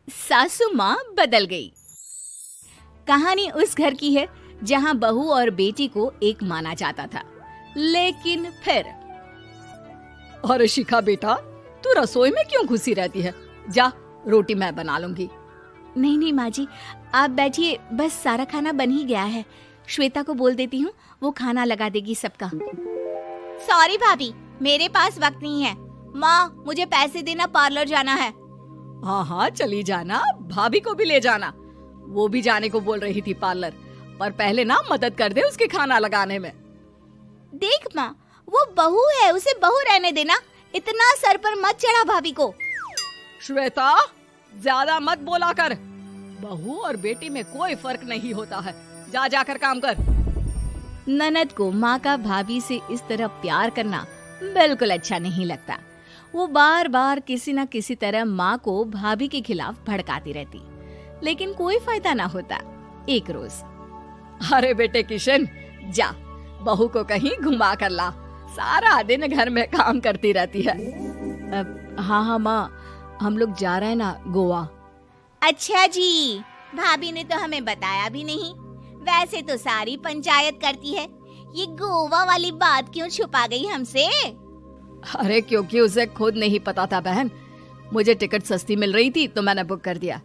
सासू माँ बदल गई। कहानी उस घर की है जहाँ बहू और बेटी को एक माना जाता था, लेकिन फिर अरे शिखा बेटा, तू रसोई में क्यों घुसी रहती है? जा, रोटी मैं बना लूंगी। नहीं नहीं माँ जी, आप बैठिए, बस सारा खाना बन ही गया है। श्वेता को बोल देती हूँ, वो खाना लगा देगी सबका। सॉरी भाभी, मेरे पास वक्त नहीं है। माँ, मुझे पैसे देना, पार्लर जाना है। हाँ हाँ चली जाना, भाभी को भी ले जाना। वो भी जाने को बोल रही थी पार्लर, पर पहले ना मदद कर दे उसके खाना लगाने में। देख माँ, वो बहू है, उसे बहू रहने देना, इतना सर पर मत चढ़ा भाभी को। श्वेता, ज्यादा मत बोला कर। बहू और बेटी में कोई फर्क नहीं होता है। जा जाकर काम कर। ननद को माँ का भाभी से इस तरह प्यार करना बिल्कुल अच्छा नहीं लगता। वो बार बार किसी न किसी तरह माँ को भाभी के खिलाफ भड़काती रहती, लेकिन कोई फायदा ना होता। एक रोज, अरे बेटे किशन, जा बहू को कहीं घुमा कर ला, सारा दिन घर में काम करती रहती है। हाँ हाँ माँ, हम लोग जा रहे हैं ना गोवा। अच्छा जी, भाभी ने तो हमें बताया भी नहीं। वैसे तो सारी पंचायत करती है, ये गोवा वाली बात क्यों छुपा गई हमसे? अरे क्योंकि उसे खुद नहीं पता था बहन। मुझे टिकट सस्ती मिल रही थी तो मैंने बुक कर दिया।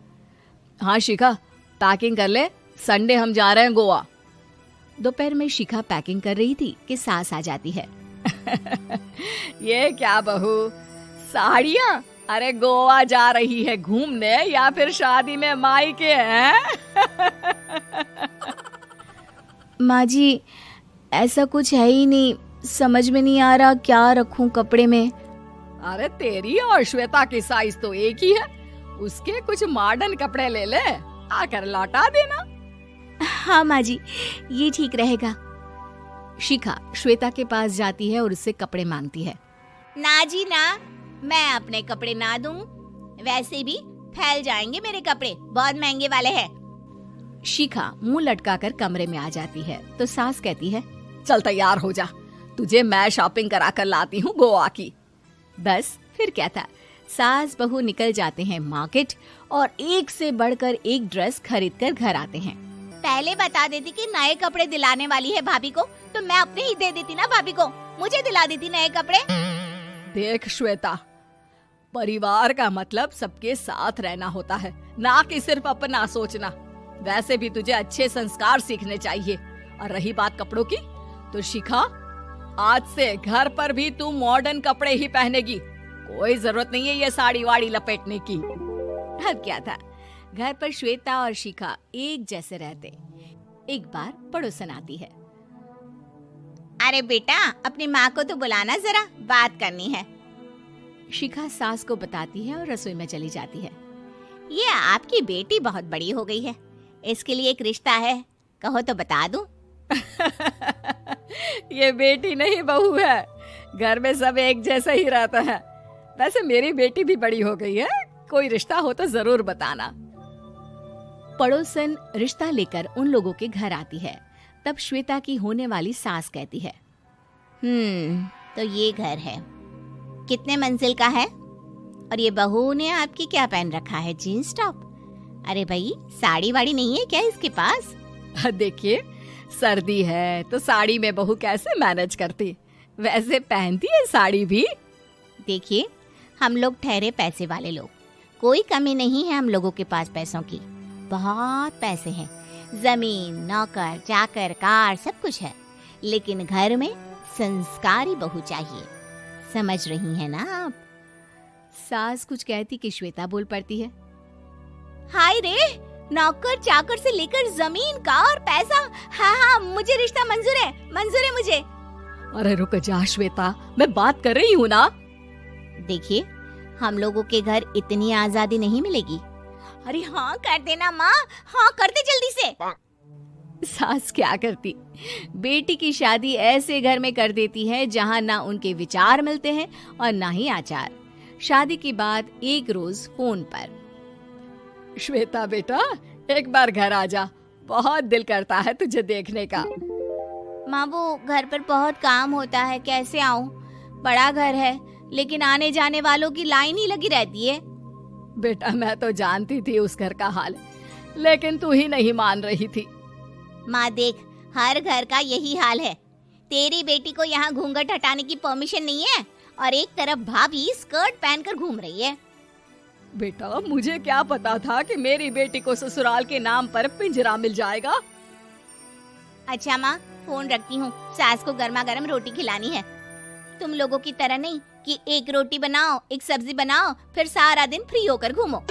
हाँ शिखा, पैकिंग कर ले, संडे हम जा रहे हैं गोवा। दोपहर में शिखा पैकिंग कर रही थी कि सास आ जाती है। ये क्या बहू, साड़ियाँ? अरे गोवा जा रही है घूमने या फिर शादी में मायके हैं? माँ जी, ऐसा कुछ है ही नहीं, समझ में नहीं आ रहा क्या रखूं कपड़े में। अरे तेरी और श्वेता की साइज तो एक ही है, उसके कुछ मॉडर्न कपड़े ले ले, आकर लौटा देना। हाँ माँ जी, ये ठीक रहेगा। शिखा श्वेता के पास जाती है और उससे कपड़े मांगती है। ना जी ना, मैं अपने कपड़े ना दूं, वैसे भी फैल जाएंगे मेरे कपड़े, बहुत महंगे वाले हैं। शिखा मुंह लटकाकर कमरे में आ जाती है तो सास कहती है, चल तैयार हो जा, तुझे मैं शॉपिंग करा कर लाती हूँ गोवा की। बस फिर क्या था, सास बहू निकल जाते हैं मार्केट और एक से बढ़कर एक ड्रेस खरीद कर घर आते हैं। पहले बता देती कि नए कपड़े दिलाने वाली है भाभी को, तो मैं अपने ही दे देती ना भाभी को, मुझे दिला देती नए कपड़े। देख श्वेता, परिवार का मतलब सबके साथ रहना होता है, ना कि सिर्फ अपना सोचना। वैसे भी तुझे अच्छे संस्कार सीखने चाहिए। और रही बात कपड़ों की, तो शिखा, आज से घर पर भी तू मॉडर्न कपड़े ही पहनेगी। कोई जरूरत नहीं है ये साड़ी वाड़ी लपेटने की। अब क्या था, घर पर श्वेता और शिखा एक जैसे रहते। एक बार पड़ोसन आती है। अरे बेटा, अपनी माँ को तो बुलाना जरा, बात करनी है। शिखा सास को बताती है और रसोई में चली जाती है। ये आपकी बेटी बहुत बड़ी हो गई है, इसके लिए एक रिश्ता है, कहो तो बता दूं। ये बेटी नहीं बहू है, घर में सब एक जैसा ही रहता है। वैसे मेरी बेटी भी बड़ी हो गई है, कोई रिश्ता हो तो जरूर बताना। पड़ोसन रिश्ता लेकर उन लोगों के घर आती है। तब श्वेता की होने वाली सास कहती है, तो ये घर है, कितने मंजिल का है? और ये बहू ने आपकी क्या पहन रखा है, जीन्स टॉप? अरे भाई, साड़ी वाड़ी नहीं है क्या इसके पास? देखिए, सर्दी है तो साड़ी में बहू कैसे मैनेज करती, वैसे पहनती है साड़ी भी। देखिए, हम लोग ठहरे पैसे वाले लोग, कोई कमी नहीं है हम लोगों के पास पैसों की, बहुत पैसे हैं, जमीन, नौकर चाकर, कार, सब कुछ है, लेकिन घर में संस्कारी बहू चाहिए। समझ रही हैं ना आप? सास कुछ कहती कि श्वेता बोल पड़ती है, हाय रे, नौकर चाकर से लेकर जमीन, कार, पैसा, हाँ, मुझे रिश्ता मंजूर है मुझे। अरे रुक जा श्वेता, मैं बात कर रही हूँ ना। देखिए, हम लोगों के घर इतनी आजादी नहीं मिलेगी। अरे हाँ कर देना माँ, हाँ कर दे जल्दी से। सास क्या करती, बेटी की शादी ऐसे घर में कर देती है जहाँ ना उनके विचार मिलते हैं और ना ही आचार। शादी के बाद एक रोज फोन पर, श्वेता बेटा, एक बार घर आ जा, बहुत दिल करता है तुझे देखने का। माँ, वो घर पर बहुत काम होता है, कैसे आऊँ? बड़ा घर है, लेकिन आने जाने वालों की लाइन ही लगी रहती है। बेटा मैं तो जानती थी उस घर का हाल, लेकिन तू ही नहीं मान रही थी। माँ देख, हर घर का यही हाल है। तेरी बेटी को यहाँ घूंघट हटाने की परमिशन नहीं है और एक तरफ भाभी स्कर्ट पहनकर घूम रही है। बेटा मुझे क्या पता था कि मेरी बेटी को ससुराल के नाम पर पिंजरा मिल जाएगा। अच्छा माँ, फोन रखती हूँ, सास को गर्मा गर्म रोटी खिलानी है। तुम लोगों की तरह नहीं कि एक रोटी बनाओ, एक सब्जी बनाओ, फिर सारा दिन फ्री होकर घूमो।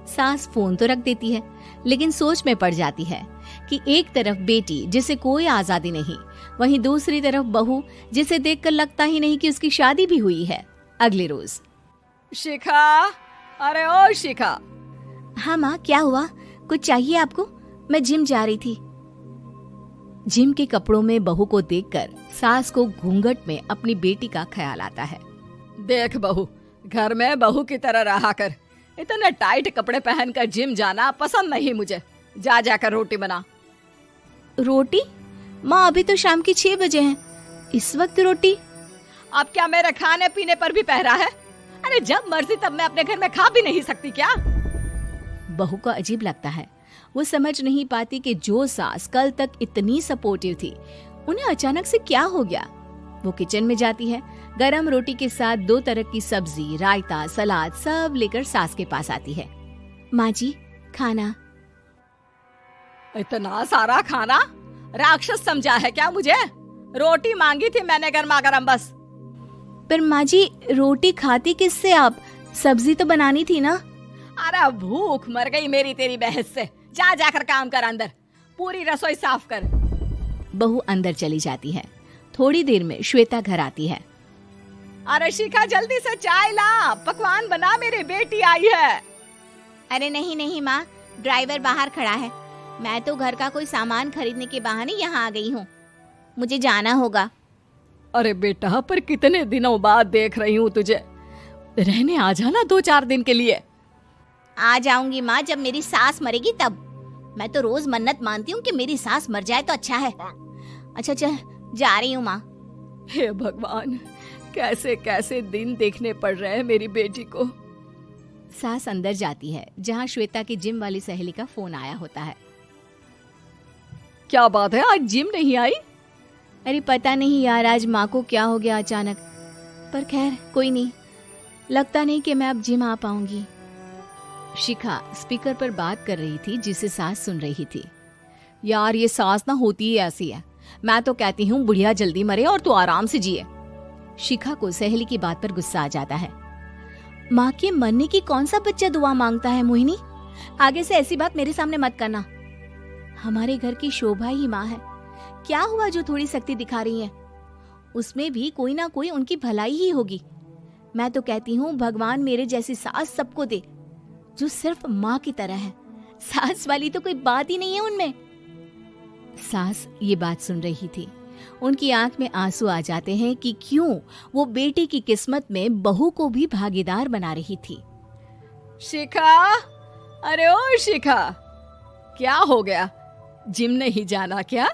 सास फोन तो रख देती है, लेकिन सोच में पड़ जाती है कि एक तरफ बेटी जिसे कोई आजादी नहीं, वहीं दूसरी तरफ बहू जिसे देखकर लगता ही नहीं कि उसकी शादी भी हुई है। अगले रोज। शिखा, अरे ओ शिखा। हाँ माँ, क्या हुआ? कुछ चाहिए आपको? मैं जिम जा रही थी। जिम के कपड़ों में बहू को देखकर सास को घूंघट में अपनी बेटी का ख्याल आता है। देख बहू, घर में बहू की तरह रहा कर। इतने टाइट कपड़े पहनकर जिम जाना पसंद नहीं मुझे। जा जाकर रोटी बना। रोटी? माँ अभी तो शाम के 6 बजे हैं, इस वक्त रोटी? अब क्या मेरे खाने पीने पर भी पहरा है? अरे जब मर्जी तब मैं अपने घर में खा भी नहीं सकती क्या? बहू को अजीब लगता है। वो समझ नहीं पाती कि जो सास कल तक इतनी सपोर्टिव थी, उन्हें अचानक से क्या हो गया। वो किचन में जाती है, गरम रोटी के साथ 2 तरह की सब्जी, रायता, सलाद सब लेकर सास के पास आती है। माँ जी, खाना। इतना सारा खाना? राक्षस समझा है क्या मुझे? रोटी मांगी थी मैंने गर्मा गर्म बस। पर माँ जी, रोटी खाती किससे आप? सब्जी तो बनानी थी ना। अरे भूख मर गई मेरी तेरी बहस से। जा जाकर काम कर, अंदर पूरी रसोई साफ कर। बहू अंदर चली जाती है। थोड़ी देर में श्वेता घर आती है। अरे शिखा, जल्दी से चाय ला, पकवान बना, मेरी बेटी आई है। अरे नहीं नहीं माँ, ड्राइवर बाहर खड़ा है। मैं तो घर का कोई सामान खरीदने के बहाने यहाँ आ गई हूँ, मुझे जाना होगा। अरे बेटा, पर कितने दिनों बाद देख रही हूँ तुझे, रहने आ जाना 2-4 दिन के लिए। आ जाऊंगी माँ, जब मेरी सास मरेगी तब। मैं तो रोज मन्नत मानती हूँ कि मेरी सास मर जाए तो अच्छा है। अच्छा चल, जा रही हूँ माँ। हे भगवान, कैसे कैसे दिन देखने पड़ रहे हैं मेरी बेटी को। सास अंदर जाती है, जहाँ श्वेता की जिम वाली सहेली का फोन आया होता है। क्या बात है, आज जिम नहीं आई? अरे पता नहीं यार, आज माँ को क्या हो गया अचानक। पर खैर कोई नहीं, लगता नहीं कि मैं अब जिम आ पाऊंगी। शिखा स्पीकर पर बात कर रही थी, जिसे सास सुन रही थी। यार ये सास ना होती ही ऐसी है। मैं तो कहती हूँ बुढ़िया जल्दी मरे और तू आराम से जिए। शिखा को सहेली की बात पर गुस्सा आ जाता है। माँ के मरने की कौन सा बच्चा दुआ मांगता है मोहिनी? आगे से ऐसी बात मेरे सामने मत करना। हमारे घर की शोभा ही माँ है। क्या हुआ जो थोड़ी सख्ती दिखा रही है? उसमें भी कोई ना कोई उनकी भलाई ही होगी। मैं तो कहती हूँ भगवान मेरे जैसी सास सबको दे, जो सिर्फ माँ की तरह है। सास वाली तो कोई बात ही नहीं है उनमें। सास ये बात सुन रही थी। उनकी आंख में आंसू आ जाते हैं कि क्यों वो बेटी की किस्मत में बहू को भी भागीदार बना रही थी। शिखा, अरे ओ शिखा, क्या हो गया? जिम नहीं जाना क्या?